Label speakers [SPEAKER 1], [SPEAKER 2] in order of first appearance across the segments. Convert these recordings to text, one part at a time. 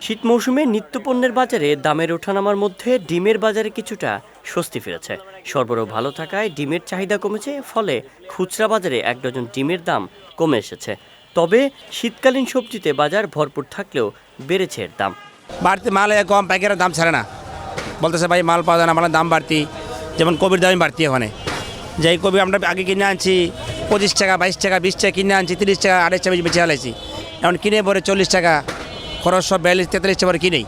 [SPEAKER 1] শীত মৌসুমে নিত্যপণ্যের বাজারে দামের ওঠানামার মধ্যে ডিমের বাজারে কিছুটা স্বস্তি ফিরেছে। সরবরাহ ভালো থাকায় ডিমের চাহিদা কমেছে, ফলে খুচরা বাজারে এক ডজন ডিমের দাম কমে এসেছে। তবে শীতকালীন সবজিতে বাজার ভরপুর থাকলেও বেড়েছে এর দাম।
[SPEAKER 2] বাড়তি মাল কম, পাইকারের দাম ছাড়ে না, বলতেছে ভাই মাল পাওয়া যায় না, মালের দাম বাড়তি। যেমন কবির দামই বাড়তি ওখানে, যেই কবি আমরা আগে কিনে আনছি 25 টাকা 22 টাকা 20 টাকা কিনে আনছি, 30 টাকা 28 টাকা বেঁচে হালাইছি। এখন কিনে পরে 40 টাকা খরচ, সব 42-43 টাকা পরে কিনেই।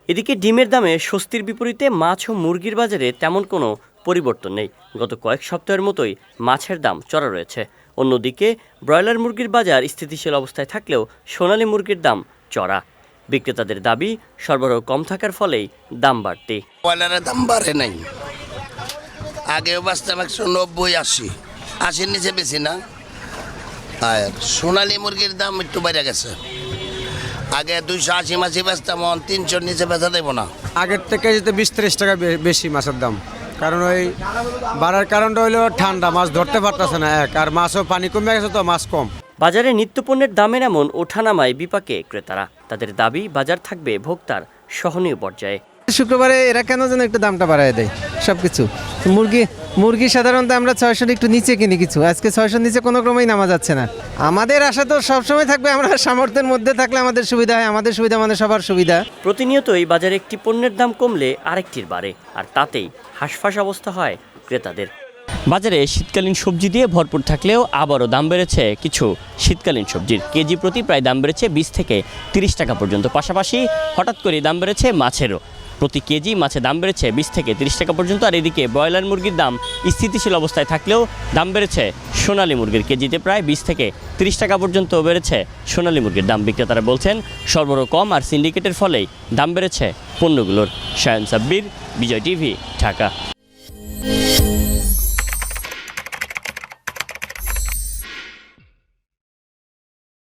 [SPEAKER 1] এদিকে ডিমের দামে স্বস্তির বিপরীতে মাছ ও মুরগির বাজারে তেমন কোনো পরিবর্তন নেই। গত কয়েক সপ্তাহের মতোই মাছের দাম চড়া রয়েছে। অন্যদিকে ব্রয়লার মুরগির বাজার স্থিতিশীল অবস্থায় থাকলেও সোনালী মুরগির দাম চড়া। বিক্রেতাদের দাবি, সরবরাহ কম থাকার ফলেই দাম বাড়তি।
[SPEAKER 3] ব্রয়লারের দাম বাড়ে নাই, আগেও বাঁচতাম 190-80 নিচে বেশি না। আর সোনালী মুরগির দাম একটু বেড়ে গেছে, আগে 280 মাছি বেচতাম, 300 নিচে বেচা দেব না।
[SPEAKER 4] আগের থেকে যেতে 20-30 টাকা বেশি মাছের দাম, কারণ ওই বাড়ার কারণটা হইলো ঠান্ডা, মাছ ধরতে পারতেছে না এক, আর মাছও পানি কমে গেছে তো মাছ কম।
[SPEAKER 1] বাজারে নিত্যপণ্যের দামের এমন ওঠানামায় বিপাকে ক্রেতারা। তাদের দাবি বাজার থাকবে ভোক্তার সহনীয় পর্যায়ে।
[SPEAKER 5] শুক্রবারে এরা কেন যেন একটু দামটা বাড়ায় দেয় সব কিছু। মুরগি সাধারণত আমরা 600 একটু নিচে কিনি, কিছু আজকে 600 নিচে কোনো ক্রমেই নামা যাচ্ছে না। আমাদের আশা তো সবসময় থাকবে, আমরা সামর্থ্যের মধ্যে থাকলে আমাদের সুবিধা হয়, আমাদের সুবিধা মানে সবার সুবিধা।
[SPEAKER 1] প্রতিনিয়তই বাজারে একটি পণ্যের দাম কমলে আরেকটির বাড়ে, আর তাতেই হাঁসফাঁস অবস্থা হয় ক্রেতাদের। বাজারে শীতকালীন সবজি দিয়ে ভরপুর থাকলেও আবারও দাম বেড়েছে কিছু শীতকালীন সবজির। কেজি প্রতি প্রায় দাম বেড়েছে 20 থেকে 30 টাকা পর্যন্ত। পাশাপাশি হঠাৎ করে দাম বেড়েছে মাছেরও। প্রতি কেজি মাছের দাম বেড়েছে 20 থেকে 30 টাকা পর্যন্ত। আর এদিকে ব্রয়লার মুরগির দাম স্থিতিশীল অবস্থায় থাকলেও দাম বেড়েছে সোনালী মুরগির। কেজিতে প্রায় 20 থেকে 30 টাকা পর্যন্ত বেড়েছে সোনালী মুরগির দাম। বিক্রেতারা বলছেন সরবরাহ কম আর সিন্ডিকেটের ফলেই দাম বেড়েছে পণ্যগুলোর। শায়ন সাব্বির, বিজয় টিভি, ঢাকা।